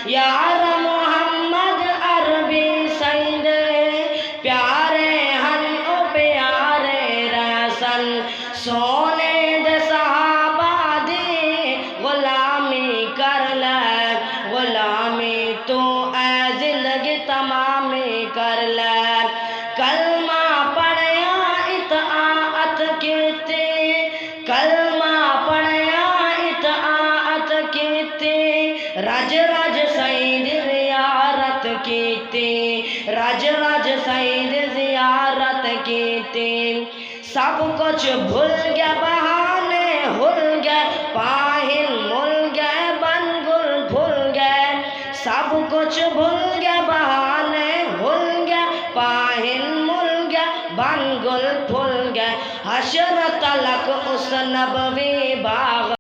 یار محمد عربی سید پیارے ہن او پیارے رسل سونے دے صحابہ دی غلامی کر لے غلامی تو اے زندگی تمامی کر لے کلمہ پڑھیا اطاعت کیتی کلمہ پڑھیا اطاعت کیتی رج رج سید زیارت کیتی رج رج سید زیارت کیتی سب کچھ بھول گیا بہانے ہل گئے پاہل مل گئے بن گل بھول گئے سب کچھ بھول گیا بہانے ہل گئے پاہل مل گئے بن گل بھول گئے حشر تلک اس نبوی